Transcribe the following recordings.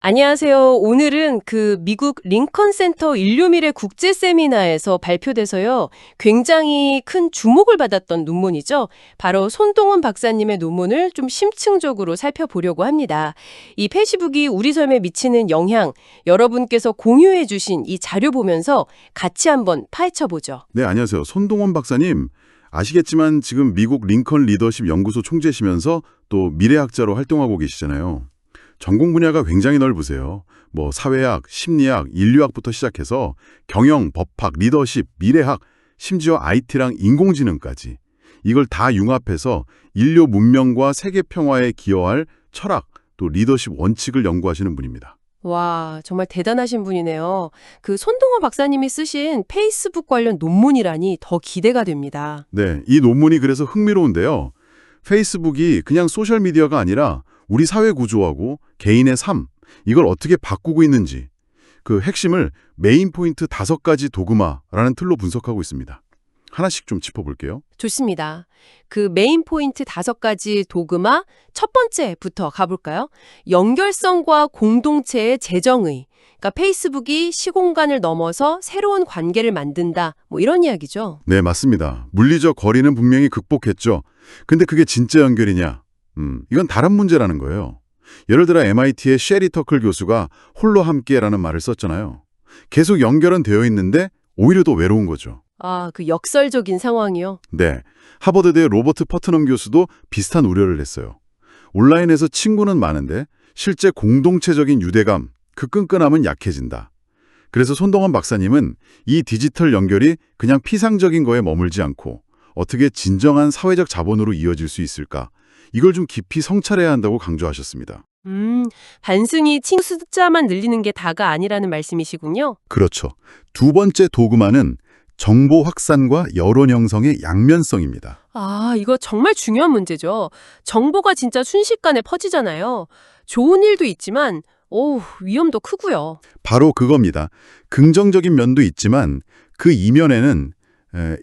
안녕하세요. 오늘은 미국 링컨 센터 인류미래 국제 세미나에서 발표돼서요. 굉장히 큰 주목을 받았던 논문이죠. 바로 손동원 박사님의 논문을 좀 심층적으로 살펴보려고 합니다. 이 페이스북이 우리 삶에 미치는 영향, 여러분께서 공유해 주신 이 자료 보면서 같이 한번 파헤쳐 보죠. 네, 안녕하세요. 손동원 박사님. 아시겠지만 지금 미국 링컨 리더십 연구소 총재시면서 또 미래학자로 활동하고 계시잖아요. 전공 분야가 굉장히 넓으세요. 사회학, 심리학, 인류학부터 시작해서 경영, 법학, 리더십, 미래학, 심지어 IT랑 인공지능까지. 이걸 다 융합해서 인류 문명과 세계 평화에 기여할 철학, 또 리더십 원칙을 연구하시는 분입니다. 와, 정말 대단하신 분이네요. 손동원 박사님이 쓰신 페이스북 관련 논문이라니 더 기대가 됩니다. 네, 이 논문이 그래서 흥미로운데요. 페이스북이 그냥 소셜미디어가 아니라 우리 사회 구조하고 개인의 삶, 이걸 어떻게 바꾸고 있는지 그 핵심을 메인 포인트 5가지 도그마라는 틀로 분석하고 있습니다. 하나씩 좀 짚어볼게요. 좋습니다. 메인 포인트 5가지 도그마 첫 번째부터 가볼까요? 연결성과 공동체의 재정의. 그러니까 페이스북이 시공간을 넘어서 새로운 관계를 만든다. 이런 이야기죠. 네, 맞습니다. 물리적 거리는 분명히 극복했죠. 근데 그게 진짜 연결이냐? 이건 다른 문제라는 거예요. 예를 들어 MIT의 셰리 터클 교수가 홀로 함께라는 말을 썼잖아요. 계속 연결은 되어 있는데 오히려 더 외로운 거죠. 아, 역설적인 상황이요? 네, 하버드대 로버트 퍼트넘 교수도 비슷한 우려를 했어요. 온라인에서 친구는 많은데 실제 공동체적인 유대감, 그 끈끈함은 약해진다. 그래서 손동원 박사님은 이 디지털 연결이 그냥 피상적인 거에 머물지 않고 어떻게 진정한 사회적 자본으로 이어질 수 있을까? 이걸 좀 깊이 성찰해야 한다고 강조하셨습니다. 단순히 숫자만 늘리는 게 다가 아니라는 말씀이시군요. 그렇죠. 두 번째 도구마는 정보 확산과 여론 형성의 양면성입니다. 아, 이거 정말 중요한 문제죠. 정보가 진짜 순식간에 퍼지잖아요. 좋은 일도 있지만, 위험도 크고요. 바로 그겁니다. 긍정적인 면도 있지만 그 이면에는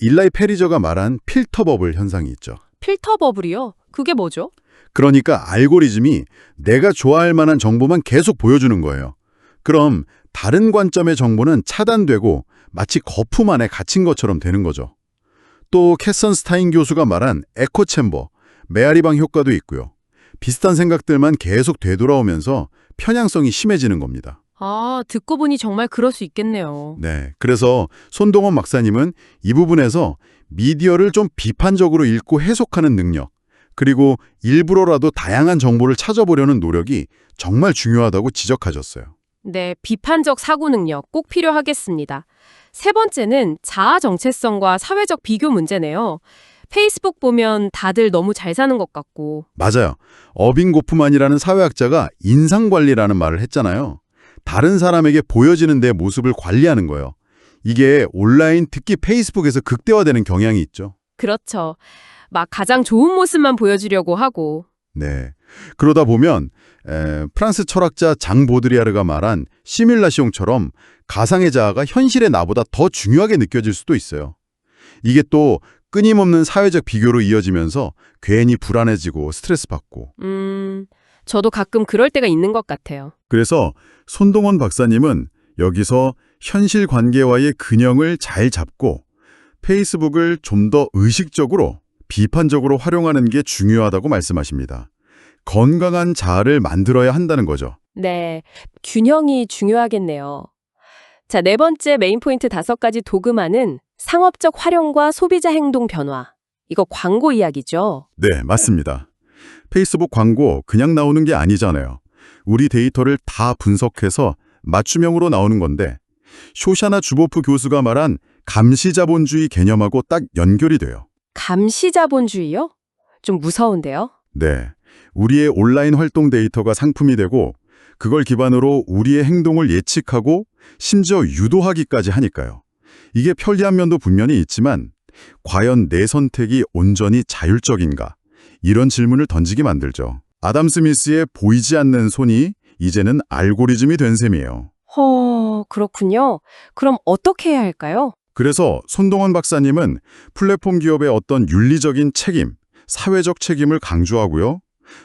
일라이 페리저가 말한 필터 버블 현상이 있죠. 필터 버블이요? 그게 뭐죠? 그러니까 알고리즘이 내가 좋아할 만한 정보만 계속 보여주는 거예요. 그럼 다른 관점의 정보는 차단되고 마치 거품 안에 갇힌 것처럼 되는 거죠. 또 캐선 스타인 교수가 말한 에코 챔버, 메아리방 효과도 있고요. 비슷한 생각들만 계속 되돌아오면서 편향성이 심해지는 겁니다. 아, 듣고 보니 정말 그럴 수 있겠네요. 네, 그래서 손동원 박사님은 이 부분에서 미디어를 좀 비판적으로 읽고 해석하는 능력, 그리고 일부러라도 다양한 정보를 찾아보려는 노력이 정말 중요하다고 지적하셨어요. 네, 비판적 사고 능력 꼭 필요하겠습니다. 세 번째는 자아 정체성과 사회적 비교 문제네요. 페이스북 보면 다들 너무 잘 사는 것 같고. 맞아요. 어빙 고프만이라는 사회학자가 인상관리라는 말을 했잖아요. 다른 사람에게 보여지는 내 모습을 관리하는 거예요. 이게 온라인, 특히 페이스북에서 극대화되는 경향이 있죠. 그렇죠. 막 가장 좋은 모습만 보여주려고 하고. 네. 그러다 보면 프랑스 철학자 장 보드리아르가 말한 시뮬라시옹처럼 가상의 자아가 현실의 나보다 더 중요하게 느껴질 수도 있어요. 이게 또 끊임없는 사회적 비교로 이어지면서 괜히 불안해지고 스트레스 받고. 저도 가끔 그럴 때가 있는 것 같아요. 그래서 손동원 박사님은 여기서 현실 관계와의 균형을 잘 잡고 페이스북을 좀 더 의식적으로 비판적으로 활용하는 게 중요하다고 말씀하십니다. 건강한 자아를 만들어야 한다는 거죠. 네, 균형이 중요하겠네요. 자, 네 번째 메인 포인트 5가지 도그마는 상업적 활용과 소비자 행동 변화. 이거 광고 이야기죠. 네, 맞습니다. 페이스북 광고 그냥 나오는 게 아니잖아요. 우리 데이터를 다 분석해서 맞춤형으로 나오는 건데 쇼샤나 주보프 교수가 말한 감시자본주의 개념하고 딱 연결이 돼요. 감시자본주의요? 좀 무서운데요? 네, 우리의 온라인 활동 데이터가 상품이 되고 그걸 기반으로 우리의 행동을 예측하고 심지어 유도하기까지 하니까요. 이게 편리한 면도 분명히 있지만 과연 내 선택이 온전히 자율적인가? 이런 질문을 던지게 만들죠. 아담 스미스의 보이지 않는 손이 이제는 알고리즘이 된 셈이에요. 그렇군요. 그럼 어떻게 해야 할까요? 그래서 손동원 박사님은 플랫폼 기업의 어떤 윤리적인 책임, 사회적 책임을 강조하고요.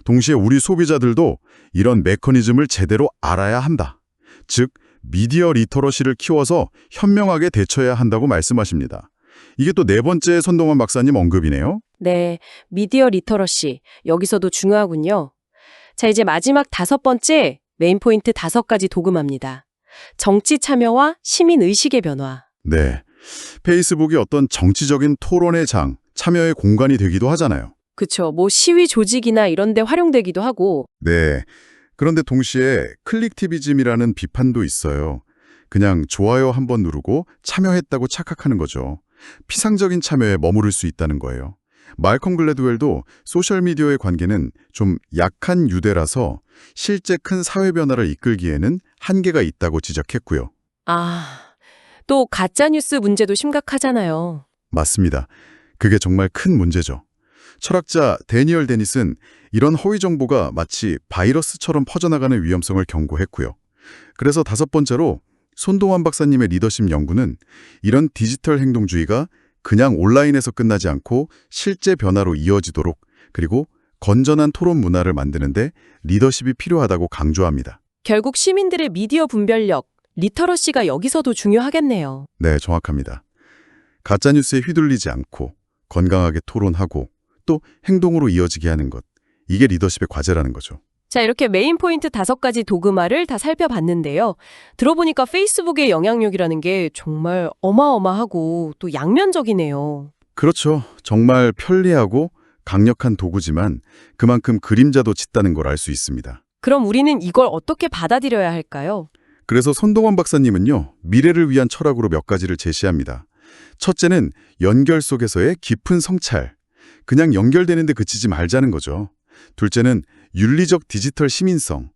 동시에 우리 소비자들도 이런 메커니즘을 제대로 알아야 한다. 즉, 미디어 리터러시를 키워서 현명하게 대처해야 한다고 말씀하십니다. 이게 또 네 번째 손동원 박사님 언급이네요. 네, 미디어 리터러시. 여기서도 중요하군요. 자, 이제 마지막 5번째, 메인 포인트 5가지 도금합니다. 정치 참여와 시민 의식의 변화. 네. 페이스북이 어떤 정치적인 토론의 장, 참여의 공간이 되기도 하잖아요. 그쵸. 뭐 시위 조직이나 이런 데 활용되기도 하고. 네. 그런데 동시에 클릭티비즘이라는 비판도 있어요. 그냥 좋아요 한번 누르고 참여했다고 착각하는 거죠. 피상적인 참여에 머무를 수 있다는 거예요. 말컴 글래드웰도 소셜미디어의 관계는 좀 약한 유대라서 실제 큰 사회 변화를 이끌기에는 한계가 있다고 지적했고요. 또 가짜뉴스 문제도 심각하잖아요. 맞습니다. 그게 정말 큰 문제죠. 철학자 데니얼 데니슨 이런 허위 정보가 마치 바이러스처럼 퍼져나가는 위험성을 경고했고요. 그래서 5번째로 손동환 박사님의 리더십 연구는 이런 디지털 행동주의가 그냥 온라인에서 끝나지 않고 실제 변화로 이어지도록 그리고 건전한 토론 문화를 만드는데 리더십이 필요하다고 강조합니다. 결국 시민들의 미디어 분별력, 리터러시가 여기서도 중요하겠네요. 네, 정확합니다. 가짜뉴스에 휘둘리지 않고 건강하게 토론하고 또 행동으로 이어지게 하는 것. 이게 리더십의 과제라는 거죠. 자, 이렇게 메인 포인트 5가지 도그마를 다 살펴봤는데요. 들어보니까 페이스북의 영향력이라는 게 정말 어마어마하고 또 양면적이네요. 그렇죠. 정말 편리하고 강력한 도구지만 그만큼 그림자도 짙다는 걸 알 수 있습니다. 그럼 우리는 이걸 어떻게 받아들여야 할까요? 그래서 손동원 박사님은요, 미래를 위한 철학으로 몇 가지를 제시합니다. 첫째는 연결 속에서의 깊은 성찰. 그냥 연결되는 데 그치지 말자는 거죠. 둘째는 윤리적 디지털 시민성.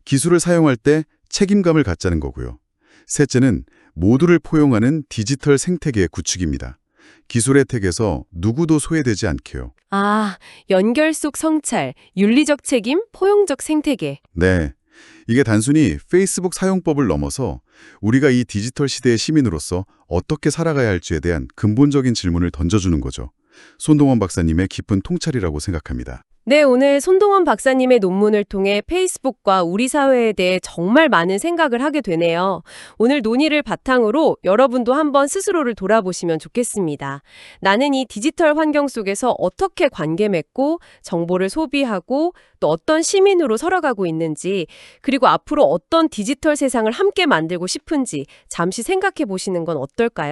기술을 사용할 때 책임감을 갖자는 거고요. 셋째는 모두를 포용하는 디지털 생태계의 구축입니다. 기술 혜택에서 누구도 소외되지 않게요. 연결 속 성찰, 윤리적 책임, 포용적 생태계. 네. 이게 단순히 페이스북 사용법을 넘어서 우리가 이 디지털 시대의 시민으로서 어떻게 살아가야 할지에 대한 근본적인 질문을 던져주는 거죠. 손동원 박사님의 깊은 통찰이라고 생각합니다. 네, 오늘 손동원 박사님의 논문을 통해 페이스북과 우리 사회에 대해 정말 많은 생각을 하게 되네요. 오늘 논의를 바탕으로 여러분도 한번 스스로를 돌아보시면 좋겠습니다. 나는 이 디지털 환경 속에서 어떻게 관계 맺고 정보를 소비하고 또 어떤 시민으로 살아가고 있는지, 그리고 앞으로 어떤 디지털 세상을 함께 만들고 싶은지 잠시 생각해 보시는 건 어떨까요?